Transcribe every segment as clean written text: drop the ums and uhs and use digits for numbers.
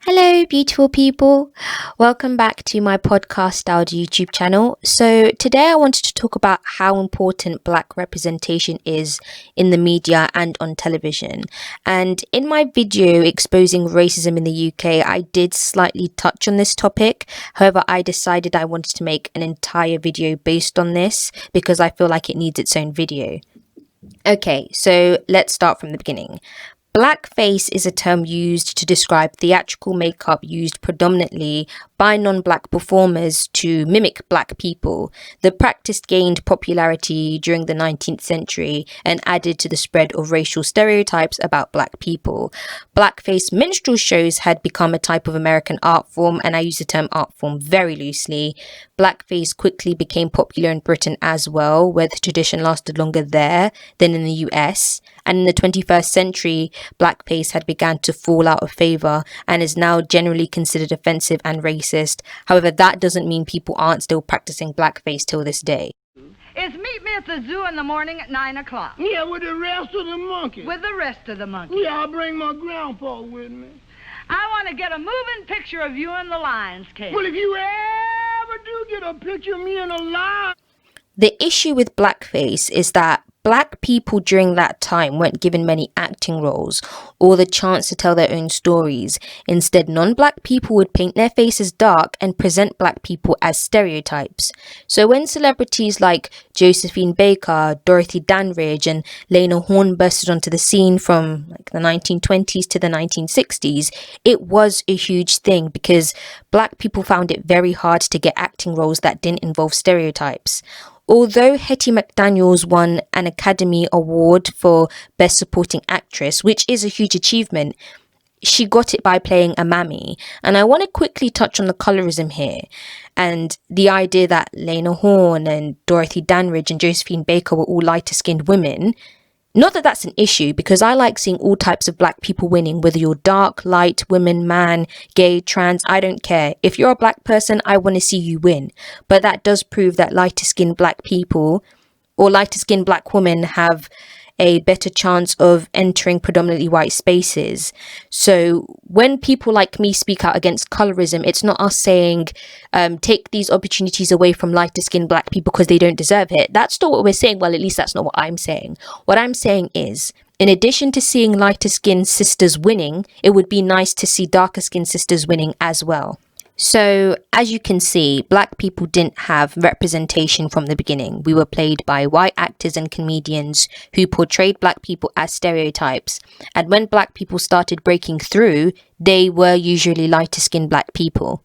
Hello, beautiful people. Welcome back to my podcast styled YouTube channel. So, today I wanted to talk about how important Black representation is in the media and on television. And in my video exposing racism in the UK, I did slightly touch on this topic. However, I decided I wanted to make an entire video based on this because I feel like it needs its own video. Okay, so let's start from the beginning. Blackface is a term used to describe theatrical makeup used predominantly by non-black performers to mimic black people. The practice gained popularity during the 19th century and added to the spread of racial stereotypes about black people. Blackface minstrel shows had become a type of American art form, and I use the term art form very loosely. Blackface quickly became popular in Britain as well, where the tradition lasted longer there than in the US. And in the 21st century, blackface had begun to fall out of favor and is now generally considered offensive and racist. However, that doesn't mean people aren't still practicing blackface till this day. Is meet me at the zoo in the morning at 9 o'clock. Yeah, with the rest of the monkeys. With the rest of the monkeys. Yeah, I'll bring my grandpa with me. I want to get a moving picture of you in the lion's cage. Well, if you ever do get a picture of me in a lion... The issue with blackface is that black people during that time weren't given many acting roles or the chance to tell their own stories. Instead, non-black people would paint their faces dark and present black people as stereotypes. So when celebrities like Josephine Baker, Dorothy Dandridge and Lena Horne bursted onto the scene from the 1920s to the 1960s, it was a huge thing because black people found it very hard to get acting roles that didn't involve stereotypes. Although Hetty McDaniels won an Academy Award for Best Supporting Actress, which is a huge achievement, she got it by playing a mammy. And I want to quickly touch on the colorism here and the idea that Lena Horne and Dorothy Dandridge and Josephine Baker were all lighter-skinned women. Not that that's an issue, because I like seeing all types of black people winning, whether you're dark, light, woman, man, gay, trans, I don't care. If you're a black person, I want to see you win. But that does prove that lighter skinned black people or lighter skinned black women have a better chance of entering predominantly white spaces. So when people like me speak out against colorism, it's not us saying take these opportunities away from lighter skinned black people because they don't deserve it. That's not what we're saying. Well, at least that's not what I'm saying. What I'm saying is, in addition to seeing lighter skinned sisters winning, it would be nice to see darker skinned sisters winning as well. So, as you can see, black people didn't have representation from the beginning. We were played by white actors and comedians who portrayed black people as stereotypes. And when black people started breaking through, they were usually lighter-skinned black people.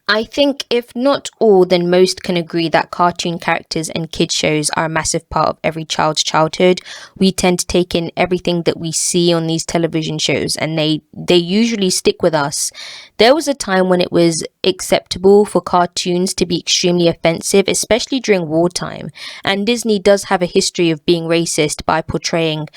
I think if not all, then most can agree that cartoon characters and kids shows are a massive part of every child's childhood. We tend to take in everything that we see on these television shows, and they usually stick with us. There was a time when it was acceptable for cartoons to be extremely offensive, especially during wartime. And Disney does have a history of being racist by portraying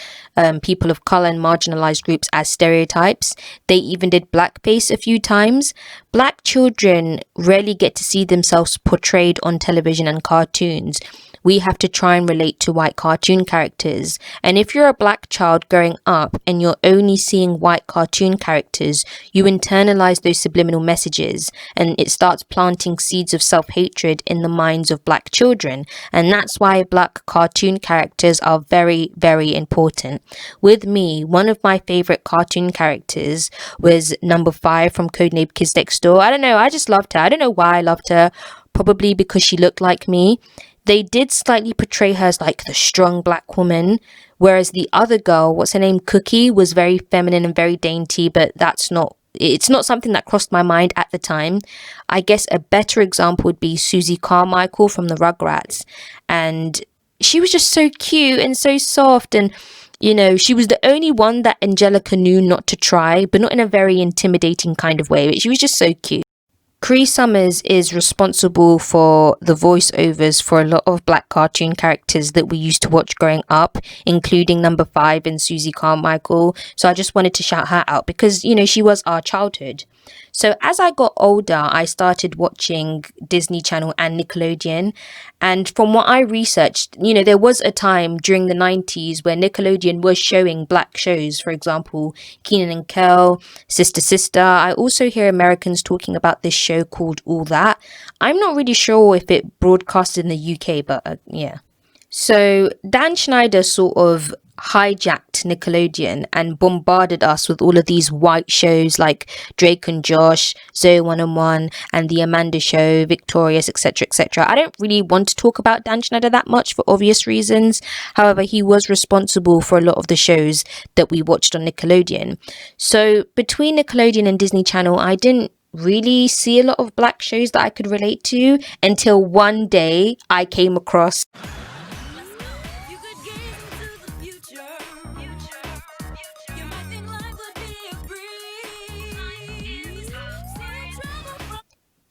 people of color and marginalized groups as stereotypes. They even did blackface a few times. Black children rarely get to see themselves portrayed on television and cartoons. We have to try and relate to white cartoon characters. And if you're a black child growing up and you're only seeing white cartoon characters, you internalize those subliminal messages and it starts planting seeds of self-hatred in the minds of black children. And that's why black cartoon characters are very, very important. With me, one of my favorite cartoon characters was Number 5 from Codename Kids Next Door. I don't know, I just loved her. I don't know why I loved her. Probably because she looked like me. They did slightly portray her as like the strong black woman, whereas the other girl, what's her name, Cookie, was very feminine and very dainty, but it's not something that crossed my mind at the time. I guess a better example would be Susie Carmichael from the Rugrats, and she was just so cute and so soft, and you know, she was the only one that Angelica knew not to try, but not in a very intimidating kind of way, but she was just so cute. Cree Summers is responsible for the voiceovers for a lot of black cartoon characters that we used to watch growing up, including Number 5 and Susie Carmichael. So I just wanted to shout her out because, you know, she was our childhood. So as I got older, I started watching Disney Channel and Nickelodeon. And from what I researched, there was a time during the 90s where Nickelodeon was showing black shows. For example, Kenan and Kel, Sister Sister. I also hear Americans talking about this show called All That. I'm not really sure if it broadcasted in the UK, but yeah. So Dan Schneider sort of hijacked Nickelodeon and bombarded us with all of these white shows like Drake and Josh, Zoe 101, and The Amanda Show, Victorious, etc., etc. I don't really want to talk about Dan Schneider that much for obvious reasons. However, he was responsible for a lot of the shows that we watched on Nickelodeon. So between Nickelodeon and Disney Channel, I didn't really see a lot of black shows that I could relate to until one day I came across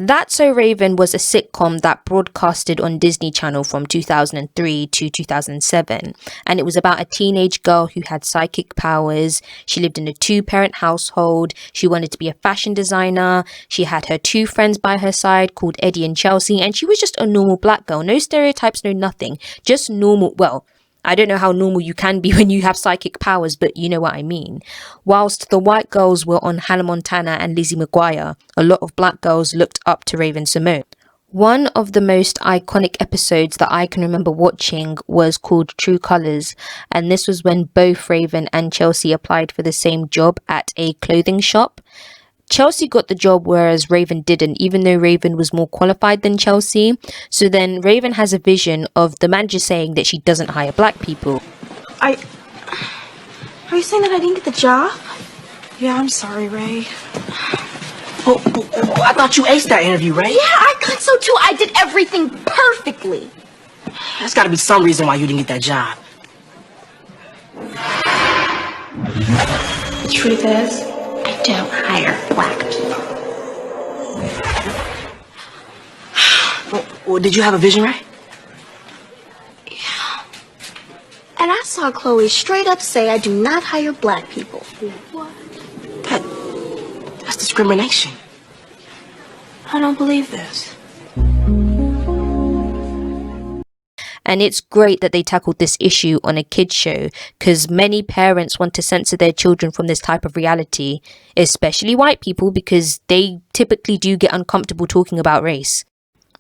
That's So Raven was a sitcom that broadcasted on Disney Channel from 2003 to 2007, and it was about a teenage girl who had psychic powers. She lived in a two-parent household. She wanted to be a fashion designer. She had her two friends by her side called Eddie and Chelsea, and she was just a normal black girl. No stereotypes, no nothing. Just normal. Well, I don't know how normal you can be when you have psychic powers, but you know what I mean. Whilst the white girls were on Hannah Montana and Lizzie McGuire, a lot of black girls looked up to Raven-Symoné. One of the most iconic episodes that I can remember watching was called True Colors, and this was when both Raven and Chelsea applied for the same job at a clothing shop. Chelsea got the job whereas Raven didn't, even though Raven was more qualified than Chelsea. So then Raven has a vision of the manager saying that she doesn't hire black people. Are you saying that I didn't get the job? Yeah, I'm sorry, Ray. Oh, I thought you aced that interview, Ray. Yeah, I thought so too. I did everything perfectly. There's got to be some reason why you didn't get that job. The truth is, I don't hire black people. Well, did you have a vision, Ray? Yeah. And I saw Chloe straight up say I do not hire black people. What? That's discrimination. I don't believe this. And it's great that they tackled this issue on a kids show, because many parents want to censor their children from this type of reality, especially white people, because they typically do get uncomfortable talking about race.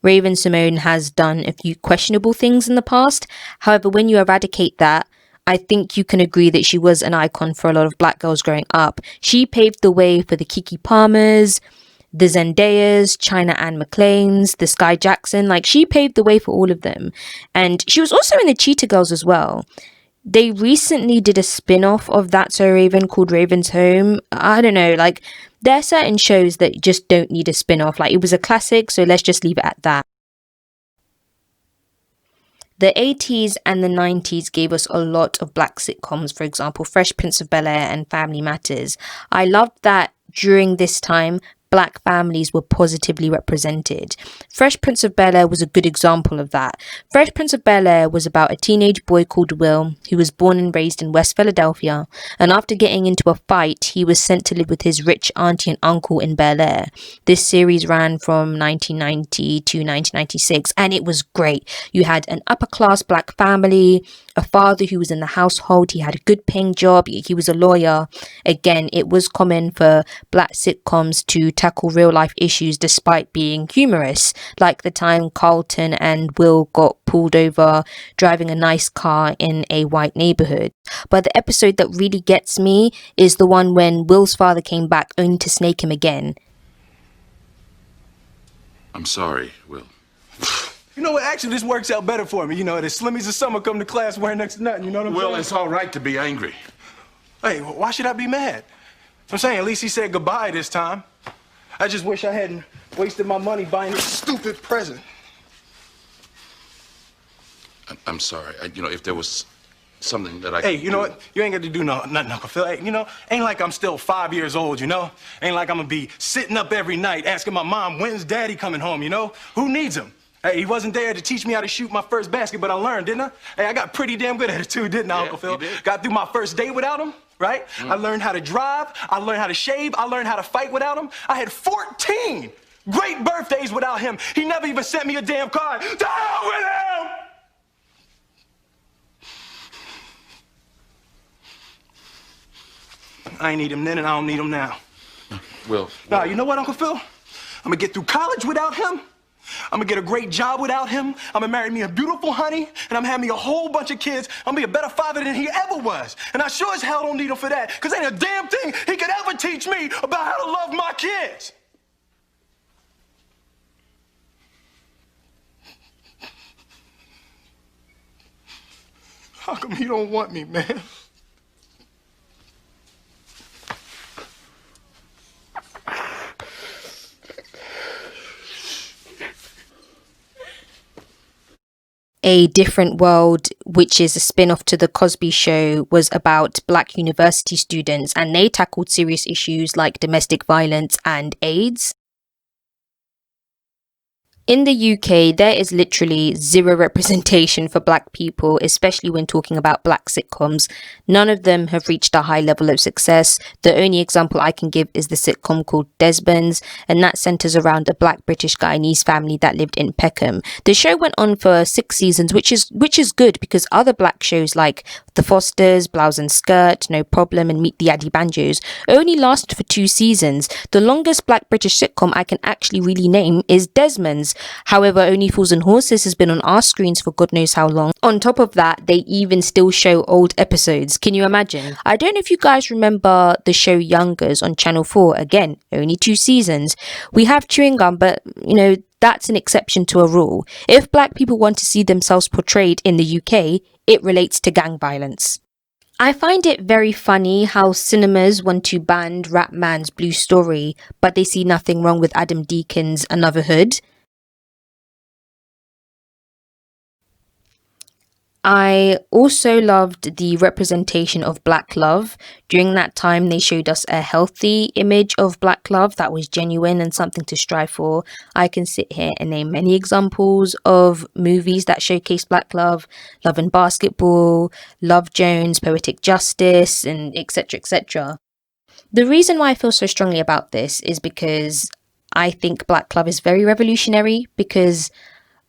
Raven-Symoné has done a few questionable things in the past. However, when you eradicate that, I think you can agree that she was an icon for a lot of black girls growing up. She paved the way for the Keke Palmers, the Zendayas, China Anne McClains, the Sky Jackson. Like, she paved the way for all of them. And she was also in the Cheetah Girls as well. They recently did a spin-off of That's So Raven called Raven's Home. I don't know, like, there are certain shows that just don't need a spin-off. Like, it was a classic, so let's just leave it at that. The 80s and the 90s gave us a lot of black sitcoms, for example, Fresh Prince of Bel-Air and Family Matters. I loved that during this time, black families were positively represented. Fresh Prince of Bel-Air was a good example of that. Fresh Prince of Bel-Air was about a teenage boy called Will, who was born and raised in West Philadelphia, and after getting into a fight, he was sent to live with his rich auntie and uncle in Bel-Air. This series ran from 1990 to 1996, and it was great. You had an upper-class black family, a father who was in the household, he had a good paying job, he was a lawyer. Again, it was common for black sitcoms to tackle real life issues despite being humorous, like the time Carlton and Will got pulled over driving a nice car in a white neighborhood. But the episode that really gets me is the one when Will's father came back only to snake him again. I'm sorry, Will. You know what? Actually, this works out better for me. You know, the Slimmies of summer come to class wearing next to nothing. You know what I'm saying? Will, it's all right to be angry. Hey, why should I be mad? I'm saying at least he said goodbye this time. I just wish I hadn't wasted my money buying this stupid present. I'm sorry. If there was something that I Hey, could you know what? You ain't got to do nothing, Uncle Phil. Hey, ain't like I'm still 5 years old, you know? Ain't like I'm gonna be sitting up every night asking my mom, when's Daddy coming home, you know? Who needs him? Hey, he wasn't there to teach me how to shoot my first basket, but I learned, didn't I? Hey, I got pretty damn good at it too, didn't I, Uncle Phil? you did. Got through my first date without him, right? I learned how to drive. I learned how to shave. I learned how to fight without him. I had 14 great birthdays without him. He never even sent me a damn card. To hell with him! I ain't need him then, and I don't need him now. Will. Nah, you know what, Uncle Phil? I'm gonna get through college without him. I'm gonna get a great job without him. I'm gonna marry me a beautiful honey, and I'm gonna have me a whole bunch of kids. I'm gonna be a better father than he ever was. And I sure as hell don't need him for that, because ain't a damn thing he could ever teach me about how to love my kids. How come he don't want me, man? A Different World, which is a spin-off to The Cosby Show, was about black university students, and they tackled serious issues like domestic violence and AIDS. In the UK, there is literally zero representation for black people, especially when talking about black sitcoms. None of them have reached a high level of success. The only example I can give is the sitcom called Desmond's, and that centers around a black British Guyanese family that lived in Peckham. The show went on for 6 seasons, which is good, because other black shows like The Fosters, Blouse and Skirt, No Problem, and Meet the Addy Banjos only lasted for 2 seasons. The longest black British sitcom I can actually really name is Desmond's. However, Only Fools and Horses has been on our screens for God knows how long. On top of that, they even still show old episodes. Can you imagine? I don't know if you guys remember the show Youngers on Channel 4. Again, only 2 seasons. We have Chewing Gum, but you know, that's an exception to a rule. If black people want to see themselves portrayed in the UK, it relates to gang violence. I find it very funny how cinemas want to ban Rap Man's Blue Story, but they see nothing wrong with Adam Deacon's Another Hood. I also loved the representation of black love. During that time, they showed us a healthy image of black love that was genuine and something to strive for. I can sit here and name many examples of movies that showcase black love: Love and Basketball, Love Jones, Poetic Justice, and etc, etc. The reason why I feel so strongly about this is because I think black love is very revolutionary, because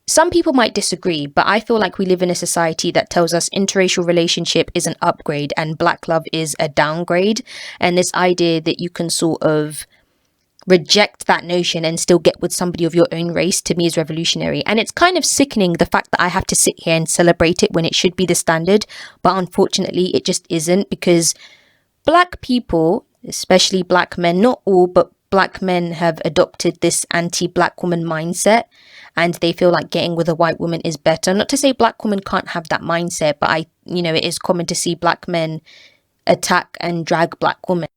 some people might disagree, but I feel like we live in a society that tells us interracial relationship is an upgrade and black love is a downgrade. And this idea that you can sort of reject that notion and still get with somebody of your own race, to me, is revolutionary. And it's kind of sickening, the fact that I have to sit here and celebrate it when it should be the standard. But unfortunately, it just isn't, because black people, especially black men, not all, but black men have adopted this anti-black woman mindset, and they feel like getting with a white woman is better. Not to say black women can't have that mindset, but it is common to see black men attack and drag black women.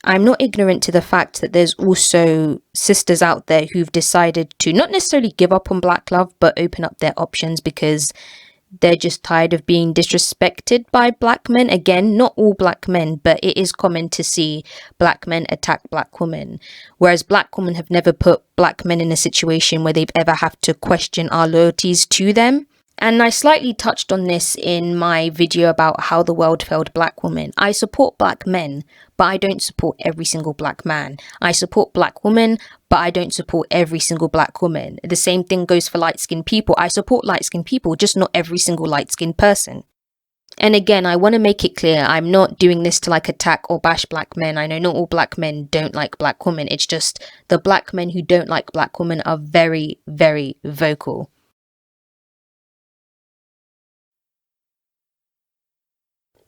I'm not ignorant to the fact that there's also sisters out there who've decided to not necessarily give up on black love, but open up their options because they're just tired of being disrespected by black men. Again, not all black men, but it is common to see black men attack black women. Whereas black women have never put black men in a situation where they've ever have to question our loyalties to them. And I slightly touched on this in my video about how the world failed black women. I support black men, but I don't support every single black man. I support black women, but I don't support every single black woman. The same thing goes for light-skinned people. I support light-skinned people, just not every single light-skinned person. And again, I want to make it clear, I'm not doing this to attack or bash black men. I know not all black men don't like black women. It's just the black men who don't like black women are very, very vocal.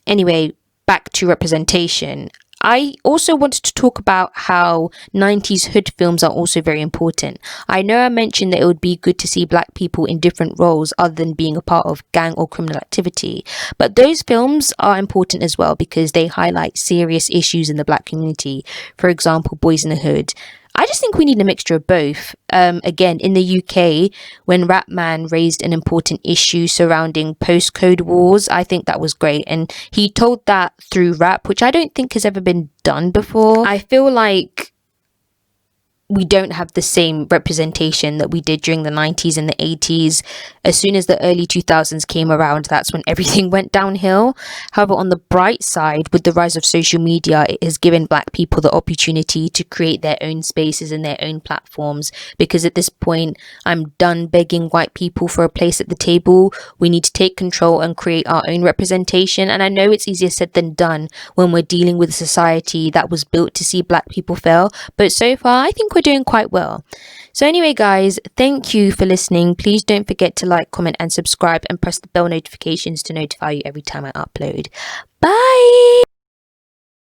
Anyway, back to representation. I also wanted to talk about how 90s hood films are also very important. I know I mentioned that it would be good to see black people in different roles other than being a part of gang or criminal activity, but those films are important as well because they highlight serious issues in the black community. For example, Boys in the Hood. I just think we need a mixture of both. Again, in the UK, when Rap Man raised an important issue surrounding postcode wars, I think that was great. And he told that through rap, which I don't think has ever been done before. I feel like we don't have the same representation that we did during the 90s and the 80s. As soon as the early 2000s came around, that's when everything went downhill. However, on the bright side, with the rise of social media, it has given Black people the opportunity to create their own spaces and their own platforms, because at this point, I'm done begging white people for a place at the table. We need to take control and create our own representation. And I know it's easier said than done when we're dealing with a society that was built to see Black people fail, but so far I think we're doing quite well. So anyway guys, thank you for listening. Please don't forget to like, comment and subscribe, and press the bell notifications to notify you every time I upload. Bye.